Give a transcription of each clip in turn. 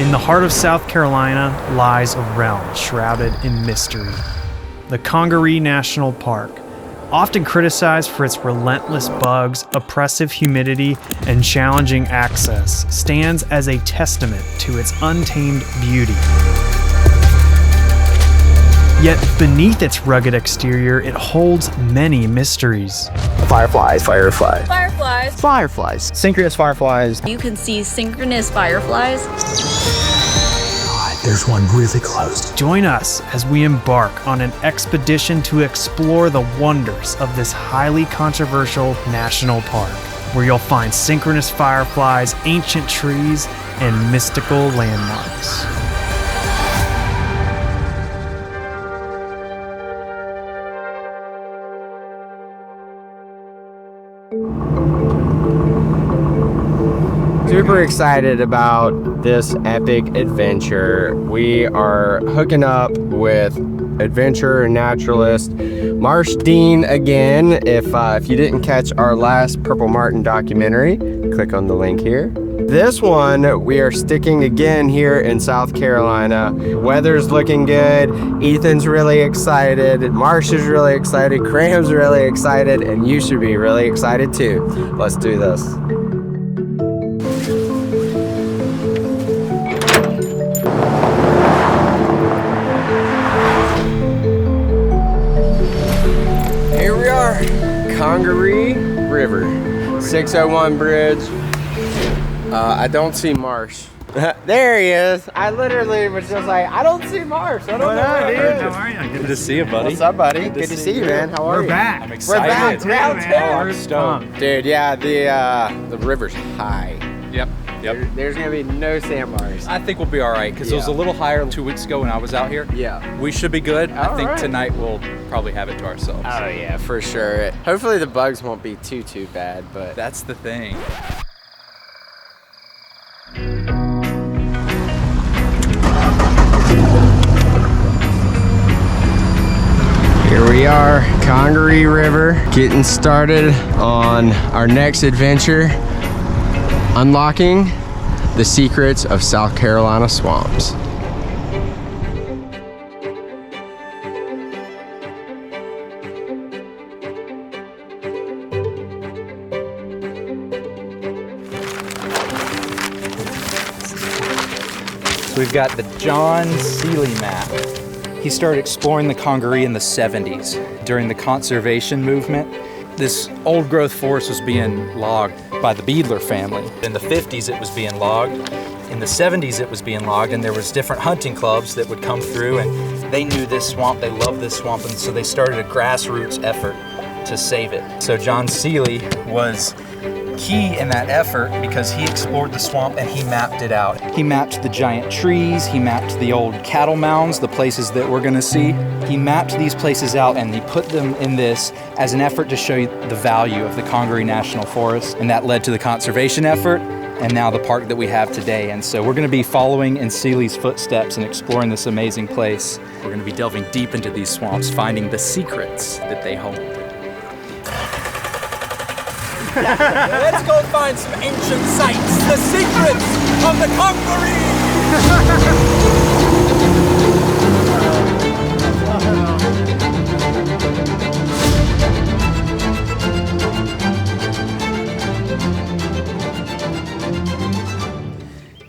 In the heart of South Carolina lies a realm shrouded in mystery. The Congaree National Park, often criticized for its relentless bugs, oppressive humidity, and challenging access, stands as a testament to its untamed beauty. Yet beneath its rugged exterior, it holds many mysteries. Fireflies. Fireflies. Fireflies. Fireflies. Synchronous fireflies. You can see synchronous fireflies. God, there's one really close. Join us as we embark on an expedition to explore the wonders of this highly controversial national park, where you'll find synchronous fireflies, ancient trees, and mystical landmarks. Super excited about this epic adventure. We are hooking up with adventurer and naturalist Marsh Dean again. If you didn't catch our last Purple Martin documentary, click on the link here. This one, we are sticking again here in South Carolina. Weather's looking good. Ethan's really excited. Marsh is really excited. Graham's really excited. And you should be really excited too. Let's do this. Here we are, Congaree River, 601 bridge. I don't see Marsh. There he is. I literally was just like, I don't see Marsh. I don't know where he is. How are you? Good to see you, buddy. What's up, buddy? Good to see you, man. How are you? We're back. I'm excited. We're back. Round two. I'm stoked. Dude, yeah, the river's high. Yep. There's gonna be no sandbars. I think we'll be all right because it was a little higher 2 weeks ago when I was out here. Yeah. We should be good. I think right. tonight we'll probably have it to ourselves. Oh yeah, for sure. Hopefully the bugs won't be too bad, but That's the thing. here we are, Congaree River, getting started on our next adventure, unlocking the secrets of South Carolina swamps. So we've got the John Seeley map. He started exploring the Congaree in the 70s during the conservation movement. This old growth forest was being logged by the Beadler family. In the 50s it was being logged. In the 70s it was being logged, and there was different hunting clubs that would come through, and they knew this swamp, they loved this swamp, and so they started a grassroots effort to save it. So John Seeley was key in that effort because he explored the swamp and he mapped it out. He mapped the giant trees, he mapped the old cattle mounds, the places that we're gonna see. He mapped these places out and he put them in this as an effort to show you the value of the Congaree National Forest, and that led to the conservation effort and now the park that we have today. And so we're gonna be following in Seeley's footsteps and exploring this amazing place. We're gonna be delving deep into these swamps, finding the secrets that they hold. Let's go find some ancient sites, the secrets of the Congaree!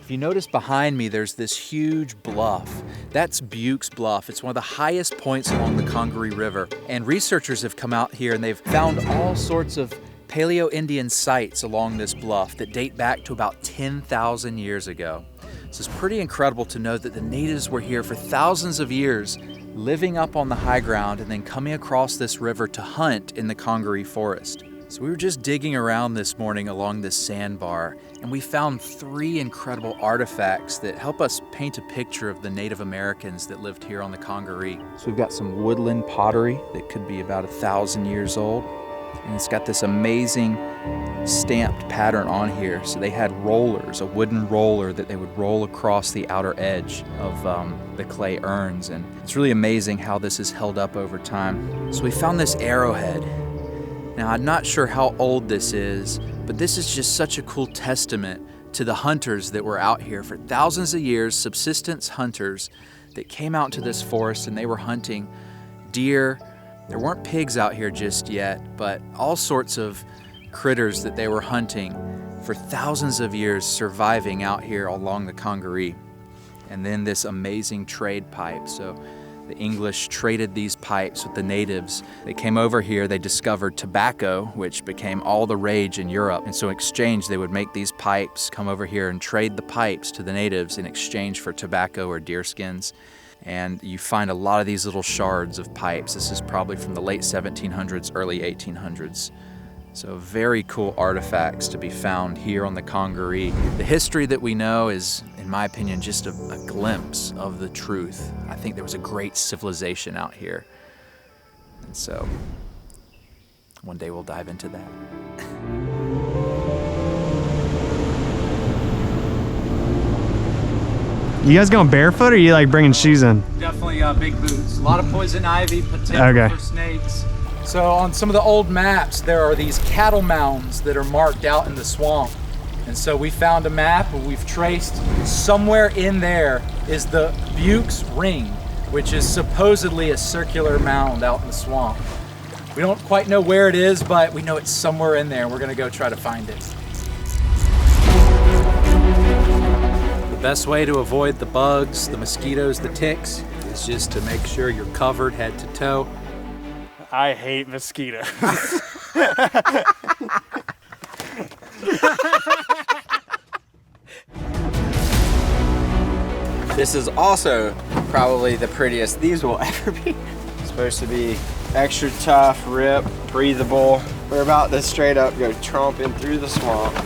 If you notice behind me, there's this huge bluff. That's Buyck's Bluff. It's one of the highest points along the Congaree River. And researchers have come out here and they've found all sorts of Paleo-Indian sites along this bluff that date back to about 10,000 years ago. So it's pretty incredible to know that the natives were here for thousands of years, living up on the high ground and then coming across this river to hunt in the Congaree forest. So we were just digging around this morning along this sandbar, and we found 3 incredible artifacts that help us paint a picture of the Native Americans that lived here on the Congaree. So we've got some woodland pottery that could be about 1,000 years old. And it's got this amazing stamped pattern on here. So they had rollers, a wooden roller that they would roll across the outer edge of the clay urns. And it's really amazing how this is held up over time. So we found this arrowhead. Now, I'm not sure how old this is, but this is just such a cool testament to the hunters that were out here for thousands of years, subsistence hunters that came out to this forest and they were hunting deer. There weren't pigs out here just yet, but all sorts of critters that they were hunting for thousands of years, surviving out here along the Congaree. And then this amazing trade pipe. So the English traded these pipes with the natives. They came over here, they discovered tobacco, which became all the rage in Europe. And so in exchange, they would make these pipes, come over here and trade the pipes to the natives in exchange for tobacco or deer skins. And you find a lot of these little shards of pipes. This is probably from the late 1700s, early 1800s. So very cool artifacts to be found here on the Congaree. The history that we know is, in my opinion, just a glimpse of the truth. I think there was a great civilization out here. And so one day we'll dive into that. You guys going barefoot or are you like bringing shoes in? Definitely big boots. A lot of poison ivy, potential Okay. for snakes. So on some of the old maps, there are these cattle mounds that are marked out in the swamp. And so we found a map and we've traced somewhere in there is the Buyck's Ring, which is supposedly a circular mound out in the swamp. We don't quite know where it is, but we know it's somewhere in there and we're gonna go try to find it. The best way to avoid the bugs, the mosquitoes, the ticks is just to make sure you're covered head to toe. I hate mosquitoes. This is also probably the prettiest these will ever be. It's supposed to be extra tough, rip, breathable. We're about to straight up go tromping through the swamp.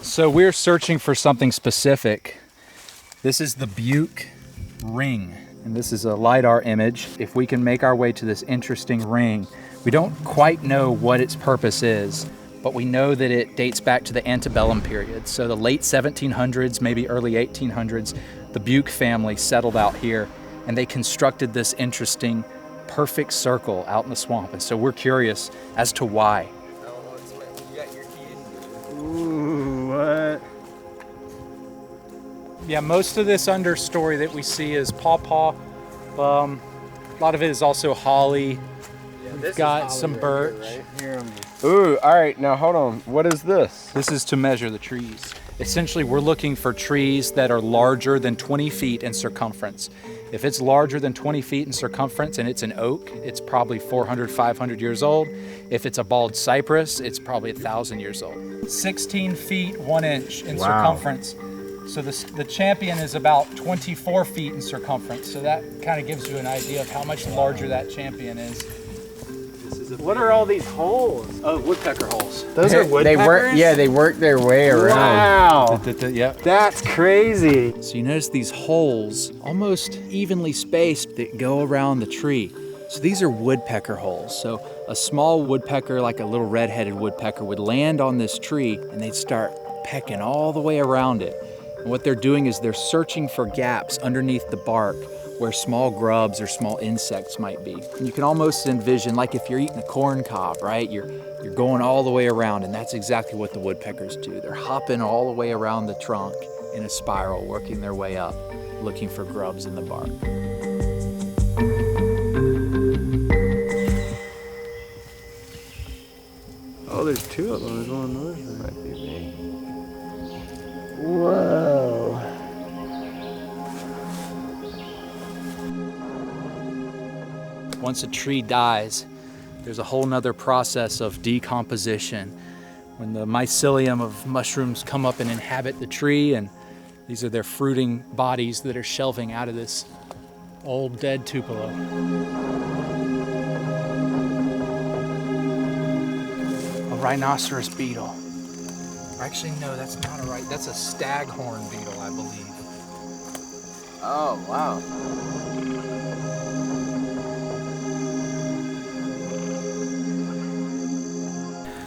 So we're searching for something specific. This is the Buyck Ring, and this is a LiDAR image. If we can make our way to this interesting ring, we don't quite know what its purpose is, but we know that it dates back to the antebellum period. So the late 1700s, maybe early 1800s, the Buyck family settled out here and they constructed this interesting, perfect circle out in the swamp. And so we're curious as to why. Ooh, what? Yeah, most of this understory that we see is pawpaw. A lot of it is also holly. We've got some birch. Ooh, all right, now hold on. What is this? This is to measure the trees. Essentially, we're looking for trees that are larger than 20 feet in circumference. If it's larger than 20 feet in circumference and it's an oak, it's probably 400, 500 years old. If it's a bald cypress, it's probably 1,000 years old. 16 feet, 1 inch in circumference. So the champion is about 24 feet in circumference. So that kind of gives you an idea of how much larger that champion is. What are all these holes? Oh, woodpecker holes. Those are woodpeckers? They work their way around. Wow. Yep. That's crazy. So you notice these holes, almost evenly spaced, that go around the tree. So these are woodpecker holes. So a small woodpecker, like a little red-headed woodpecker, would land on this tree and they'd start pecking all the way around it. And what they're doing is they're searching for gaps underneath the bark where small grubs or small insects might be. And you can almost envision, like if you're eating a corn cob, right? You're going all the way around, and that's exactly what the woodpeckers do. They're hopping all the way around the trunk in a spiral, working their way up, looking for grubs in the bark. Oh, there's two of them. There's one on the other side. Might be me. Whoa. Once a tree dies, there's a whole nother process of decomposition when the mycelium of mushrooms come up and inhabit the tree, and these are their fruiting bodies that are shelving out of this old dead tupelo. A rhinoceros beetle. Actually, no, that's not a right. That's a staghorn beetle, I believe. Oh, wow.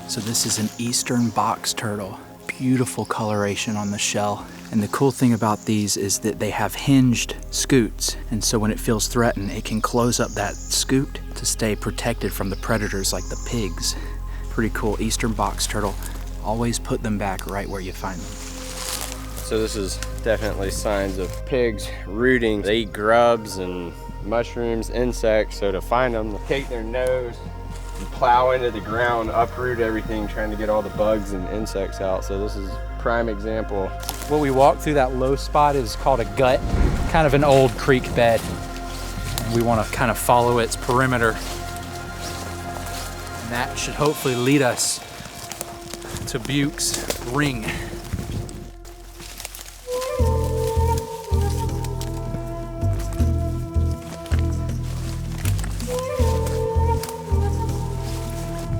So this is an eastern box turtle. Beautiful coloration on the shell. And the cool thing about these is that they have hinged scoots. And so when it feels threatened, it can close up that scoot to stay protected from the predators like the pigs. Pretty cool. Eastern box turtle. Always put them back right where you find them. So this is definitely signs of pigs rooting. They eat grubs and mushrooms, insects, so to find them, they take their nose and plow into the ground, uproot everything, trying to get all the bugs and insects out. So this is a prime example. What we walked through, that low spot, is called a gut, kind of an old creek bed. And we want to kind of follow its perimeter. And that should hopefully lead us to Buyck's ring.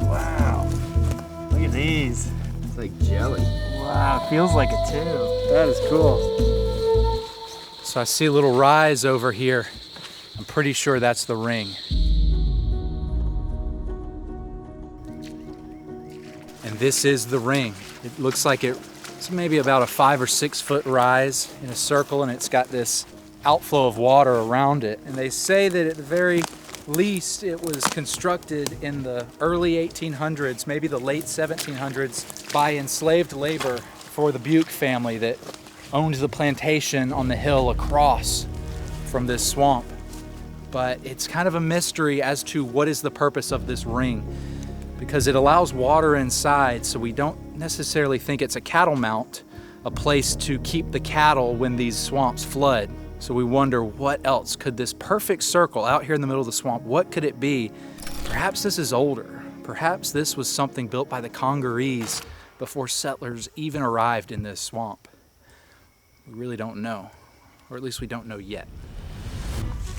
Wow. Look at these. It's like jelly. Wow, it feels like it too. That is cool. So I see a little rise over here. I'm pretty sure that's the ring. And this is the ring. It looks like it's maybe about a 5 or 6 foot rise in a circle, and it's got this outflow of water around it. And they say that at the very least it was constructed in the early 1800s, maybe the late 1700s, by enslaved labor for the Buyck family that owned the plantation on the hill across from this swamp. But it's kind of a mystery as to what is the purpose of this ring, because it allows water inside, so we don't necessarily think it's a cattle mount, a place to keep the cattle when these swamps flood. So we wonder, what else could this perfect circle out here in the middle of the swamp, what could it be? Perhaps this is older. Perhaps this was something built by the Congarees before settlers even arrived in this swamp. We really don't know, or at least we don't know yet.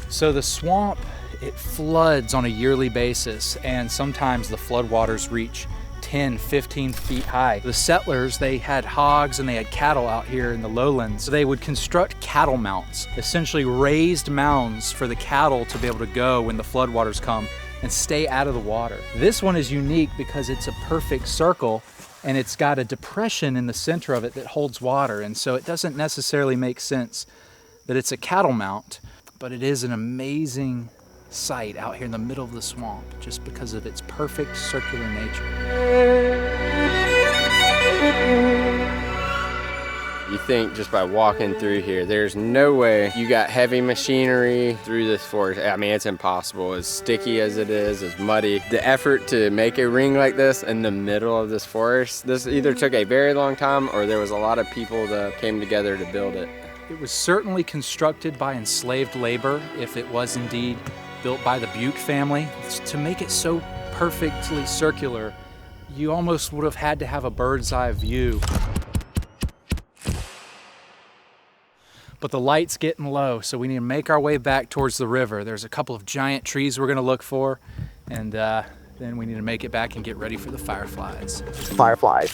So the swamp, it floods on a yearly basis, and sometimes the floodwaters reach 10, 15 feet high. The settlers, they had hogs and they had cattle out here in the lowlands. So they would construct cattle mounts, essentially raised mounds for the cattle to be able to go when the floodwaters come and stay out of the water. This one is unique because it's a perfect circle, and it's got a depression in the center of it that holds water, and so it doesn't necessarily make sense that it's a cattle mount, but it is an amazing sight out here in the middle of the swamp just because of its perfect circular nature. You think just by walking through here, there's no way you got heavy machinery through this forest. I mean, it's impossible. As sticky as it is, as muddy. The effort to make a ring like this in the middle of this forest, this either took a very long time or there was a lot of people that came together to build it. It was certainly constructed by enslaved labor, if it was indeed built by the Buyck family. To make it so perfectly circular, you almost would have had to have a bird's eye view. But the light's getting low, so we need to make our way back towards the river. There's a couple of giant trees we're gonna look for, and then we need to make it back and get ready for the fireflies. Fireflies.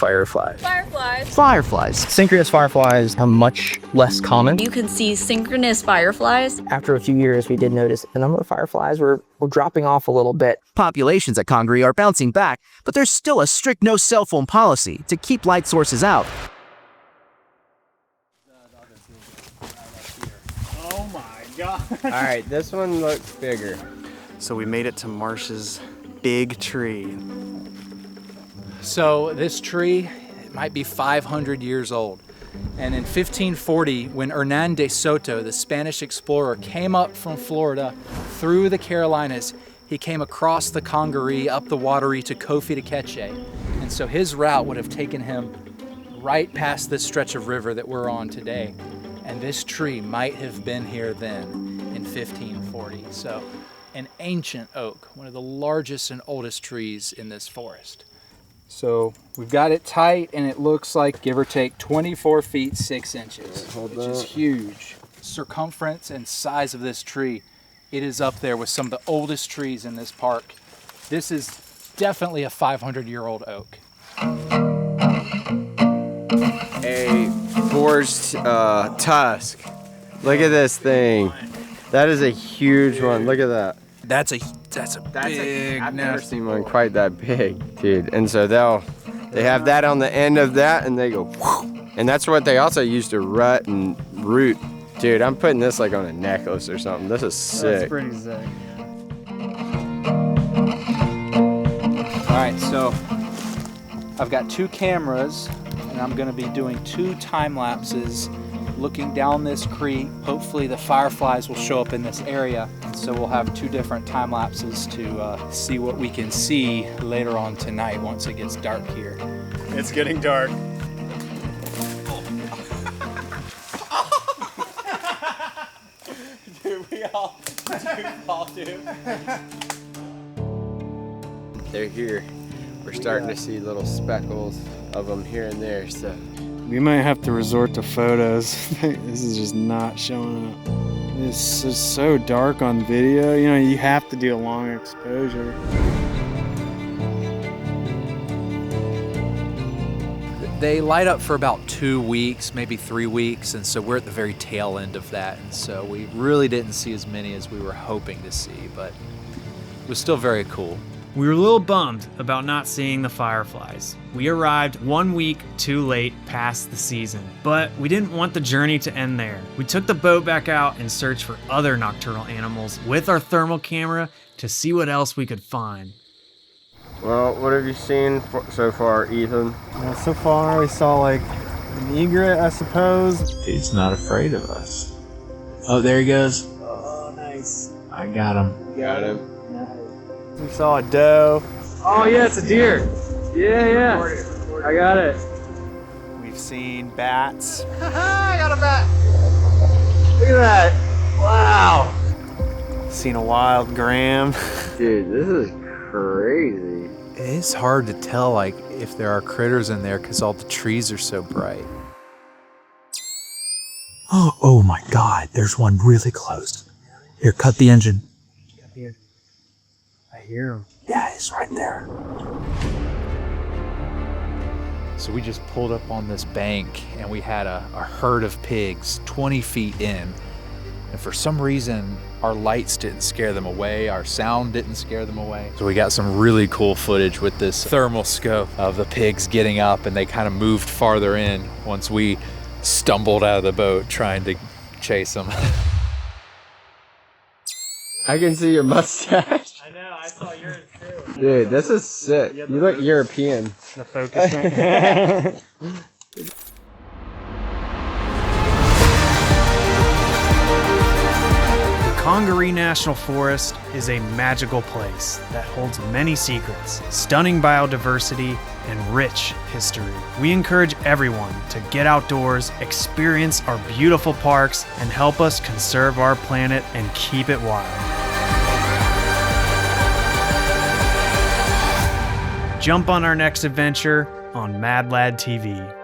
Synchronous fireflies are much less common. You can see synchronous fireflies. After a few years, we did notice the number of fireflies were dropping off a little bit. Populations at Congaree are bouncing back, but there's still a strict no cell phone policy to keep light sources out. Oh my God. All right, this one looks bigger. So we made it to Marsh's big tree. So this tree, it might be 500 years old. And in 1540, when Hernán de Soto, the Spanish explorer, came up from Florida through the Carolinas, he came across the Congaree, up the Wateree to Kofi de Keche. And so his route would have taken him right past this stretch of river that we're on today. And this tree might have been here then in 1540. So an ancient oak, one of the largest and oldest trees in this forest. So we've got it tight, and it looks like, give or take, 24 feet 6 inches, which is huge. Circumference and size of this tree, it is up there with some of the oldest trees in this park. This is definitely a 500-year-old oak. A forged tusk. Look at this thing. That is a huge one. Look at that. That's a big. I've never seen one quite that big, dude. And so they have that on the end of that, and they go, whoosh, And that's what they also use to rut and root. Dude, I'm putting this like on a necklace or something. This is sick. That's pretty sick. All right, so I've got 2 cameras and I'm gonna be doing 2 time lapses looking down this creek. Hopefully the fireflies will show up in this area. So we'll have 2 different time lapses to see what we can see later on tonight once it gets dark here. It's getting dark. Dude, we all do. They're here. We're starting to see little speckles of them here and there, so. We might have to resort to photos. This is just not showing up. It's just so dark on video. You know, you have to do a long exposure. They light up for about 2 weeks, maybe 3 weeks, and so we're at the very tail end of that. And so we really didn't see as many as we were hoping to see, but it was still very cool. We were a little bummed about not seeing the fireflies. We arrived 1 week too late past the season, but we didn't want the journey to end there. We took the boat back out and searched for other nocturnal animals with our thermal camera to see what else we could find. Well, what have you seen so far, Ethan? Well, so far we saw like an egret, I suppose. He's not afraid of us. Oh, there he goes. Oh, nice. I got him. Got him. We saw a doe. Oh, yeah, it's a deer. Yeah. I got it. We've seen bats. I got a bat. Look at that. Wow. Seen a wild gram. Dude, this is crazy. It is hard to tell, like, if there are critters in there because all the trees are so bright. Oh my God, there's one really close. Here, cut the engine. I hear him. Yeah, he's right there. So we just pulled up on this bank and we had a herd of pigs 20 feet in. And for some reason, our lights didn't scare them away, our sound didn't scare them away. So we got some really cool footage with this thermal scope of the pigs getting up, and they kind of moved farther in once we stumbled out of the boat trying to chase them. I can see your mustache. I know, I saw yours too. Dude, this is sick. You look European. The focus right. Congaree National Forest is a magical place that holds many secrets, stunning biodiversity, and rich history. We encourage everyone to get outdoors, experience our beautiful parks, and help us conserve our planet and keep it wild. Jump on our next adventure on MadLadTV.